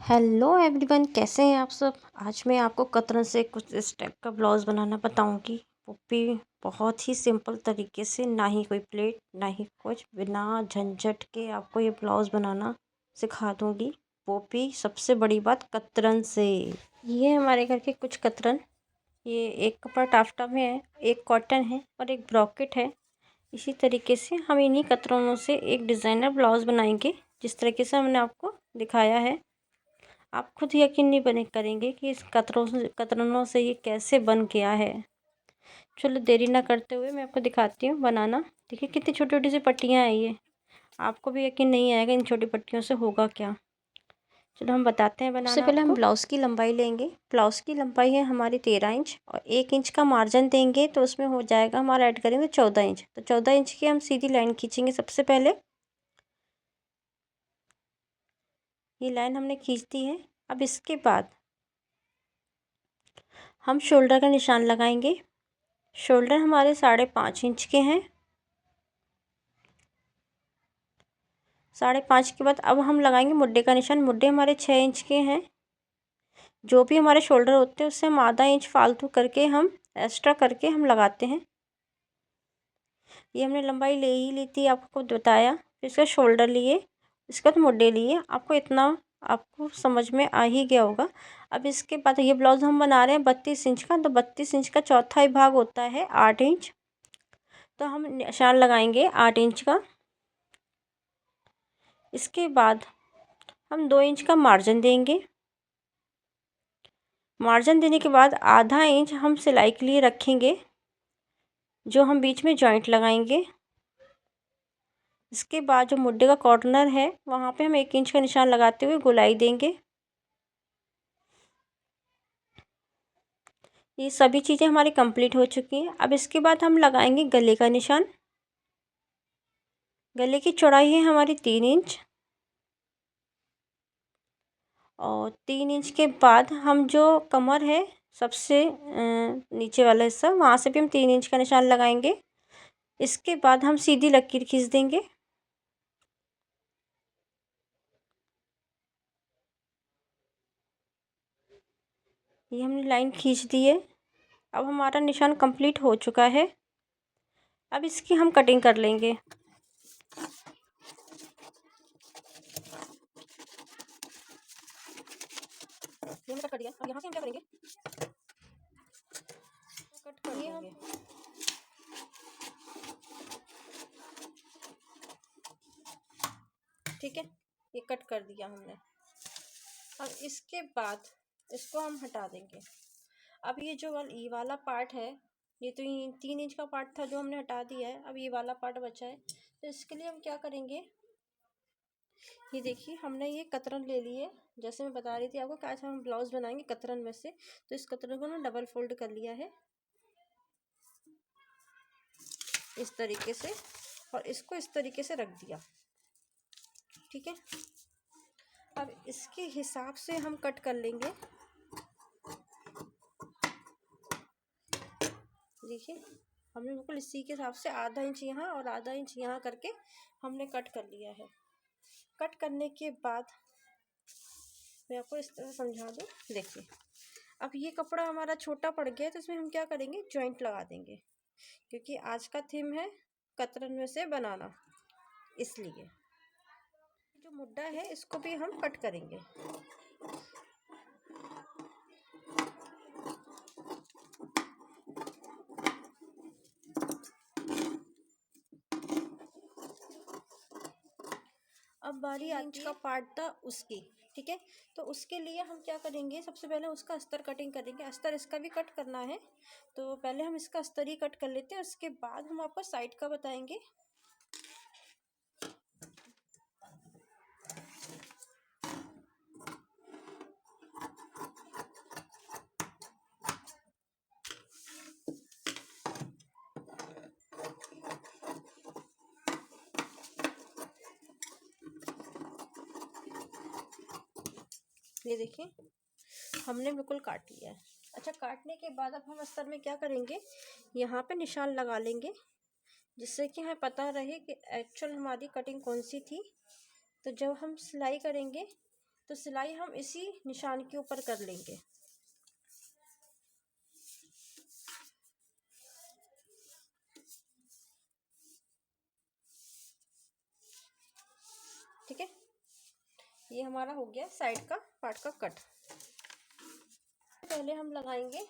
Hello everyone, कैसे हैं आप सब। आज मैं आपको कतरन से कुछ इस टाइप का ब्लाउज़ बनाना बताऊंगी। वो भी बहुत ही सिंपल तरीके से, ना ही कोई प्लेट ना ही कुछ, बिना झंझट के आपको ये ब्लाउज़ बनाना सिखा दूंगी। वो भी सबसे बड़ी बात, कतरन से। ये हमारे घर के कुछ कतरन। ये एक कपड़ा टाफ्टा में है, एक कॉटन है और एक ब्रॉकेट है। इसी तरीके से हम इन्हीं कतरनों से एक डिज़ाइनर ब्लाउज़ बनाएंगे, जिस तरीके से हमने आपको दिखाया है। आप खुद यकीन नहीं बने करेंगे कि इस कतरनों से ये कैसे बन गया है। चलो देरी ना करते हुए मैं आपको दिखाती हूँ बनाना। देखिए कितनी छोटी छोटी सी पट्टियाँ हैं ये। आपको भी यकीन नहीं आएगा इन छोटी पट्टियों से होगा क्या। चलो हम बताते हैं बनाना। सबसे पहले हम ब्लाउज़ की लंबाई लेंगे। ब्लाउज़ की लंबाई है हमारी 13 इंच और 1 इंच का मार्जिन देंगे तो उसमें हो जाएगा हमारा, ऐड करेंगे 14 इंच। तो 14 इंच की हम सीधी लाइन खींचेंगे। सबसे पहले ये लाइन हमने खींच दी है। अब इसके बाद हम शोल्डर का निशान लगाएंगे। शोल्डर हमारे 5.5 इंच के हैं। 5.5 के बाद अब हम लगाएंगे मुड्ढे का निशान। मुड्ढे हमारे 6 इंच के हैं। जो भी हमारे शोल्डर होते हैं उससे हम आधा इंच फालतू करके, हम एक्स्ट्रा करके हम लगाते हैं। ये हमने लंबाई ले ही ली थी, आपको बताया। फिर इसका शोल्डर लिए, इसका तो मुड्ढे लिए। आपको इतना आपको समझ में आ ही गया होगा। अब इसके बाद ये ब्लाउज हम बना रहे हैं 32 इंच का। तो 32 इंच का चौथाई भाग होता है 8 इंच। तो हम निशान लगाएंगे 8 इंच का। इसके बाद हम 2 इंच का मार्जिन देंगे। मार्जिन देने के बाद आधा इंच हम सिलाई के लिए रखेंगे, जो हम बीच में जॉइंट लगाएंगे। इसके बाद जो मुड्ढे का कॉर्नर है वहाँ पे हम 1 इंच का निशान लगाते हुए गोलाई देंगे। ये सभी चीज़ें हमारी कंप्लीट हो चुकी हैं। अब इसके बाद हम लगाएंगे गले का निशान। गले की चौड़ाई है हमारी 3 इंच और 3 इंच के बाद हम जो कमर है सबसे नीचे वाला हिस्सा, वहाँ से भी हम 3 इंच का निशान लगाएंगे। इसके बाद हम सीधी लकीर खींच देंगे। ये हमने लाइन खींच दी है। अब हमारा निशान कंप्लीट हो चुका है। अब इसकी हम कटिंग कर लेंगे। ये कट कर दिया। अब यहाँ से हम क्या करेंगे, कट कर देंगे। ठीक है, ये कट कर दिया हमने। अब इसके बाद इसको हम हटा देंगे। अब ये जो ये वाला पार्ट है, ये तो 3 इंच का पार्ट था जो हमने हटा दिया है। अब ये वाला पार्ट बचा है, तो इसके लिए हम क्या करेंगे, ये देखिए हमने ये कतरन ले लिए। जैसे मैं बता रही थी आपको कि आज हम ब्लाउज बनाएंगे कतरन में से। तो इस कतरन को ना डबल फोल्ड कर लिया है इस तरीके से, और इसको इस तरीके से रख दिया। ठीक है, अब इसके हिसाब से हम कट कर लेंगे। देखिए हमने बिल्कुल इसी के हिसाब से आधा इंच यहाँ और आधा इंच यहाँ करके हमने कट कर लिया है। कट करने के बाद मैं आपको इस तरह समझा दूँ। देखिए अब ये कपड़ा हमारा छोटा पड़ गया है, तो इसमें हम क्या करेंगे, जॉइंट लगा देंगे, क्योंकि आज का थीम है कतरन में से बनाना। इसलिए जो मुड्ढा है इसको भी हम कट करेंगे। अब बारी आती का पार्ट था उसकी। ठीक है, तो उसके लिए हम क्या करेंगे, सबसे पहले उसका अस्तर कटिंग करेंगे। अस्तर इसका भी कट करना है, तो पहले हम इसका अस्तर ही कट कर लेते हैं। उसके बाद हम आपको साइड का बताएंगे। ये देखिए हमने बिल्कुल काट लिया है। अच्छा, काटने के बाद अब हम अस्तर में क्या करेंगे, यहाँ पे निशान लगा लेंगे, जिससे कि हमें पता रहे कि एक्चुअल हमारी कटिंग कौन सी थी। तो जब हम सिलाई करेंगे तो सिलाई हम इसी निशान के ऊपर कर लेंगे। ठीक है, ये हमारा हो गया साइड का पार्ट का कट। पहले हम लगाएंगे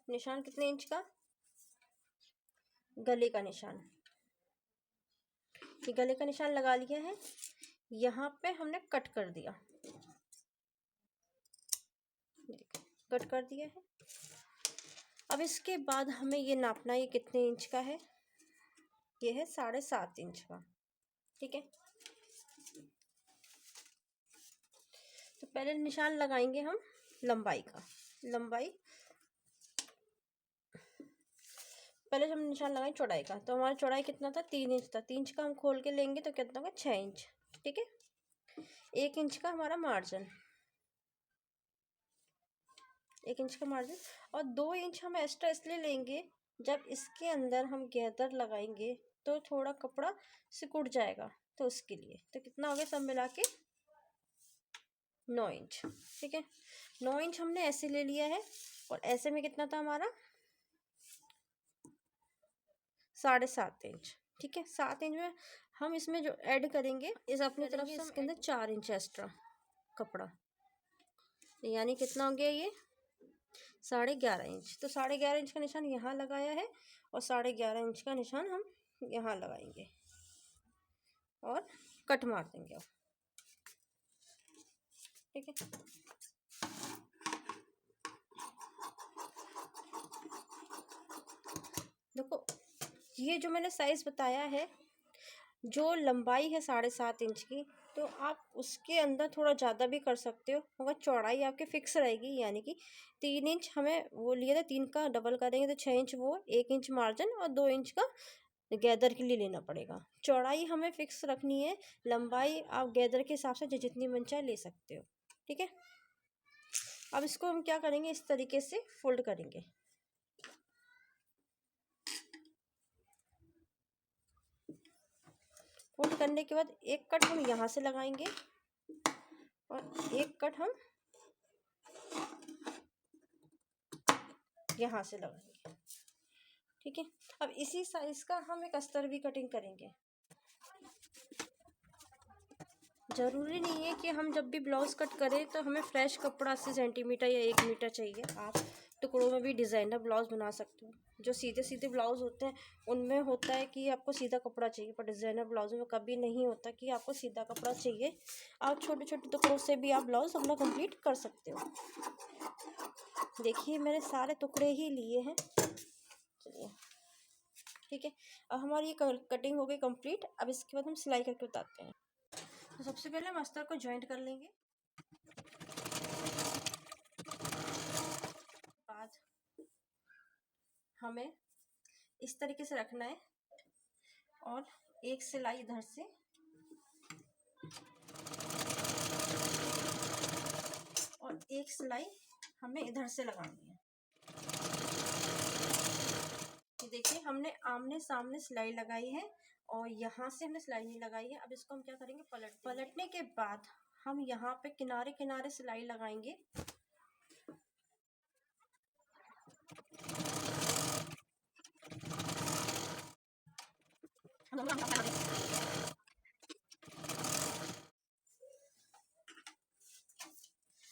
निशान कितने इंच का, गले का निशान। ये गले का निशान लगा लिया है, यहाँ पे हमने कट कर दिया, कट कर दिया है। अब इसके बाद हमें ये नापना है ये कितने इंच का है, ये है 7.5 इंच का। ठीक है, तो पहले निशान लगाएंगे हम लंबाई का। लंबाई पहले हम निशान लगाएं चौड़ाई का, तो हमारा चौड़ाई कितना था, 3 इंच था। 3 इंच का हम खोल के लेंगे तो कितना होगा, 6 इंच। ठीक है, 1 इंच का हमारा मार्जिन, 1 इंच का मार्जिन, और 2 इंच हम एक्स्ट्रा इसलिए लेंगे जब इसके अंदर हम गैदर लगाएंगे तो थोड़ा कपड़ा सिकुड़ जाएगा, तो उसके लिए। तो कितना हो गया सब मिला के, 9 इंच। ठीक है, 9 इंच हमने ऐसे ले लिया है, और ऐसे में कितना था हमारा, 7.5 इंच। ठीक है, 7 इंच में हम इसमें जो ऐड करेंगे इस अपनी तरफ से, इसके अंदर 4 इंच एक्स्ट्रा कपड़ा, यानी कितना हो गया ये, 11.5 इंच। तो 11.5 इंच का निशान यहाँ लगाया है, और 11.5 इंच का निशान हम यहाँ लगाएंगे और कट मार देंगे। ठीक है, देखो ये जो मैंने साइज बताया है, जो लंबाई है 7.5 इंच की, तो आप उसके अंदर थोड़ा ज़्यादा भी कर सकते हो, मगर चौड़ाई आपकी फिक्स रहेगी। यानी कि 3 इंच हमें वो लिया था, 3 का डबल करेंगे तो 6 इंच वो, 1 इंच मार्जिन और 2 इंच का गैदर के लिए लेना पड़ेगा। चौड़ाई हमें फिक्स रखनी है, लंबाई आप गैदर के हिसाब से जो जितनी मन चाहे ले सकते हो। ठीक है, अब इसको हम क्या करेंगे, इस तरीके से फोल्ड करेंगे। फोल्ड करने के बाद एक कट हम यहाँ से लगाएंगे और एक कट हम यहाँ से लगाएंगे। ठीक है, अब इसी साइज का हम एक अस्तर भी कटिंग करेंगे। ज़रूरी नहीं है कि हम जब भी ब्लाउज़ कट करें तो हमें फ्रेश कपड़ा 80 सेंटीमीटर या 1 मीटर चाहिए। आप टुकड़ों में भी डिज़ाइनर ब्लाउज़ बना सकते हो। जो सीधे सीधे ब्लाउज़ होते हैं उनमें होता है कि आपको सीधा कपड़ा चाहिए, पर डिज़ाइनर ब्लाउज़ों में कभी नहीं होता कि आपको सीधा कपड़ा चाहिए। आप छोटे छोटे टुकड़ों से भी आप ब्लाउज़ अपना कंप्लीट कर सकते हो। देखिए मैंने सारे टुकड़े ही लिए हैं। चलिए ठीक है, अब हमारी ये कटिंग हो गई कंप्लीट। अब इसके बाद हम सिलाई करके बताते हैं। तो सबसे पहले हम अस्तर को जॉइंट कर लेंगे। बाद हमें इस तरीके से रखना है, और एक सिलाई इधर से और एक सिलाई हमें इधर से लगानी है। ये देखिए हमने आमने सामने सिलाई लगाई है, और यहाँ से हमने सिलाई नहीं लगाई है। अब इसको हम क्या करेंगे, पलटने के बाद हम यहाँ पे किनारे किनारे सिलाई लगाएंगे।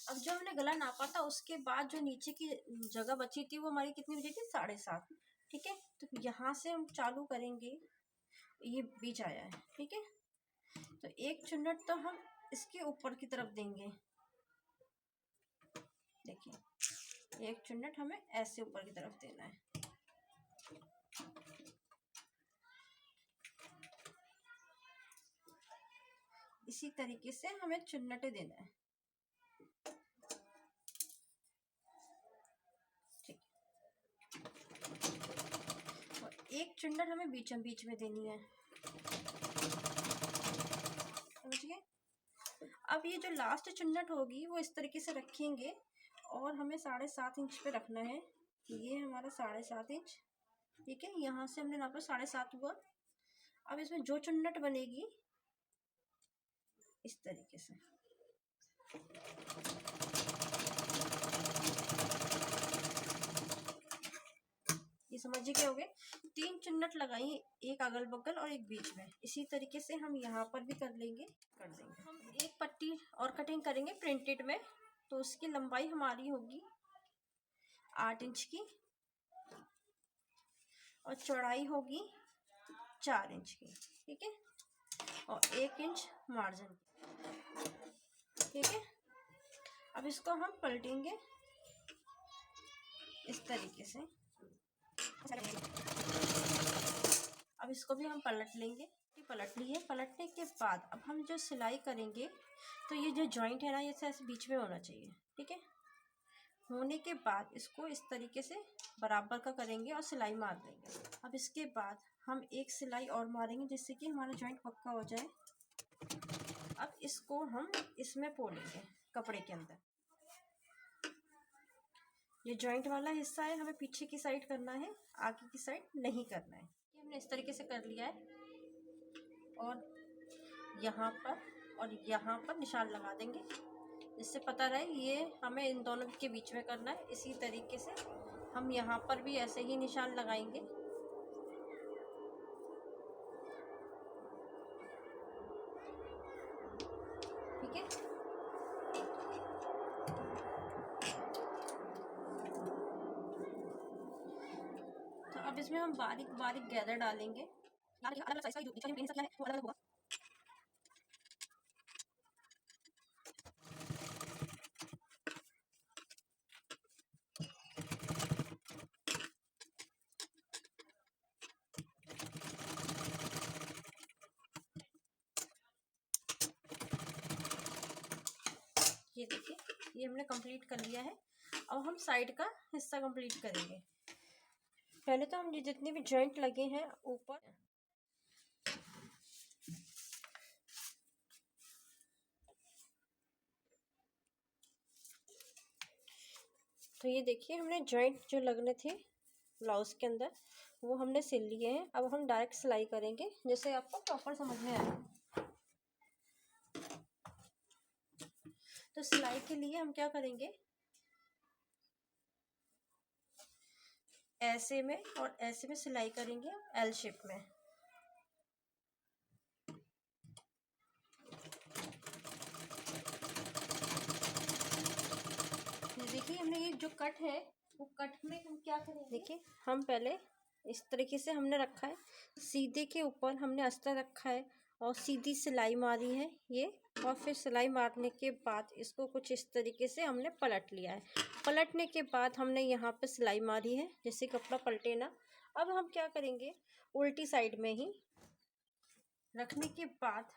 अब जो हमने गला नापा था उसके बाद जो नीचे की जगह बची थी वो हमारी कितनी बची थी, 7.5। ठीक है, तो यहाँ से हम चालू करेंगे, ये बीच आया है। ठीक है, तो एक चुन्नट तो हम इसके ऊपर की तरफ देंगे। देखिए एक चुन्नट हमें ऐसे ऊपर की तरफ देना है। इसी तरीके से हमें चुन्नटें देना है। ठीक, और एक चुन्नट हमें बीच में देनी है। समझिए, अब ये जो लास्ट चुन्नट होगी वो इस तरीके से रखेंगे, और हमें 7.5 इंच पे रखना है। ये हमारा 7.5 इंच। ठीक है, यहाँ से हमने नापा 7.5 हुआ। अब इसमें जो चुन्नट बनेगी इस तरीके से, ये समझिए क्या हो गए, 3 चुन्नट लगाई, एक अगल बगल और एक बीच में। इसी तरीके से हम यहाँ पर भी कर लेंगे, कर देंगे। हम एक पट्टी और कटिंग करेंगे प्रिंटेड में, तो उसकी लंबाई हमारी होगी 8 इंच की और चौड़ाई होगी 4 इंच की, ठीक है, और 1 इंच मार्जिन, ठीक है। अब इसको हम पलटेंगे इस तरीके से। अब इसको भी हम पलट लेंगे, पलट लिए। पलटने के बाद अब हम जो सिलाई करेंगे, तो ये जो जॉइंट है ना, ये ऐसे बीच में होना चाहिए, ठीक है। होने के बाद इसको इस तरीके से बराबर का करेंगे और सिलाई मार देंगे। अब इसके बाद हम एक सिलाई और मारेंगे जिससे कि हमारा जॉइंट पक्का हो जाए। अब इसको हम इसमें पोलेंगे कपड़े के अंदर। ये जॉइंट वाला हिस्सा है, हमें पीछे की साइड करना है, आगे की साइड नहीं करना है। ये हमने इस तरीके से कर लिया है और यहाँ पर निशान लगा देंगे, जिससे पता रहे ये हमें इन दोनों के बीच में करना है। इसी तरीके से हम यहाँ पर भी ऐसे ही निशान लगाएंगे। ठीक है, तो अब इसमें हम बारीक बारीक गैदर डालेंगे। अलग अलग साइज का जो नीचे क्या है वो अलग अलग होगा। ये देखिए, ये हमने कंप्लीट कर लिया है। अब हम साइड का हिस्सा कंप्लीट करेंगे। पहले तो हम जितने भी जॉइंट लगे हैं ऊपर, तो ये देखिए हमने जॉइंट जो लगने थे ब्लाउज के अंदर वो हमने सिल लिए हैं। अब हम डायरेक्ट सिलाई करेंगे, जैसे आपको प्रॉपर समझ में आए। तो सिलाई के लिए हम क्या करेंगे, ऐसे में और ऐसे में सिलाई करेंगे एल शेप में। देखिए हमने ये जो कट है वो कट में हम क्या करेंगे, देखिए हम पहले इस तरीके से हमने रखा है, सीधे के ऊपर हमने अस्तर रखा है और सीधी सिलाई मारी है ये, और फिर सिलाई मारने के बाद इसको कुछ इस तरीके से हमने पलट लिया है। पलटने के बाद हमने यहाँ पे सिलाई मारी है, जैसे कपड़ा पलटे ना। अब हम क्या करेंगे, उल्टी साइड में ही रखने के बाद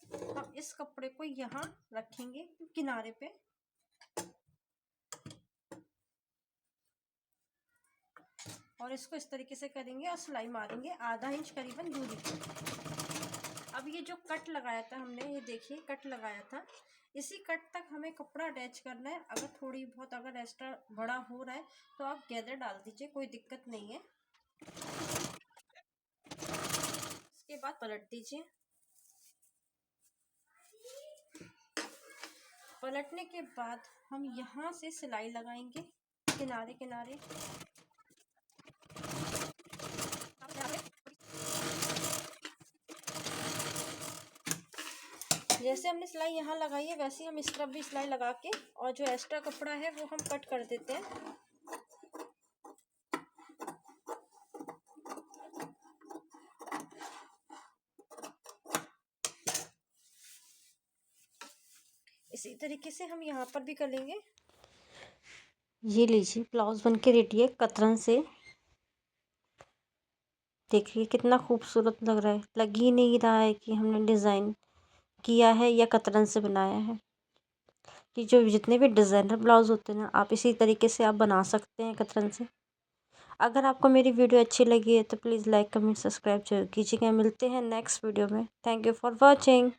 हम इस कपड़े को यहाँ रखेंगे किनारे पे, और इसको इस तरीके से करेंगे और सिलाई मारेंगे आधा इंच करीबन दूरी पे। अब ये जो कट लगाया था हमने, ये देखिए कट लगाया था, इसी कट तक हमें कपड़ा अटैच करना है। अगर थोड़ी बहुत अगर एक्स्ट्रा बड़ा हो रहा है तो आप गैदर डाल दीजिए, कोई दिक्कत नहीं है। इसके बाद पलट दीजिए। पलटने के बाद हम यहाँ से सिलाई लगाएंगे किनारे किनारे। जैसे हमने सिलाई यहाँ लगाई है वैसे ही हम इस तरफ भी सिलाई लगा के, और जो एक्स्ट्रा कपड़ा है वो हम कट कर देते हैं। इसी तरीके से हम यहाँ पर भी कर लेंगे। ये लीजिए ब्लाउज बन के रेडी है कतरन से। देखिए कितना खूबसूरत लग रहा है, लग ही नहीं रहा है कि हमने डिज़ाइन किया है या कतरन से बनाया है। कि जो जितने भी डिज़ाइनर ब्लाउज होते हैं ना, आप इसी तरीके से आप बना सकते हैं कतरन से। अगर आपको मेरी वीडियो अच्छी लगी है तो प्लीज़ लाइक कमेंट सब्सक्राइब जरूर कीजिएगा। मिलते हैं नेक्स्ट वीडियो में। Thank you for watching.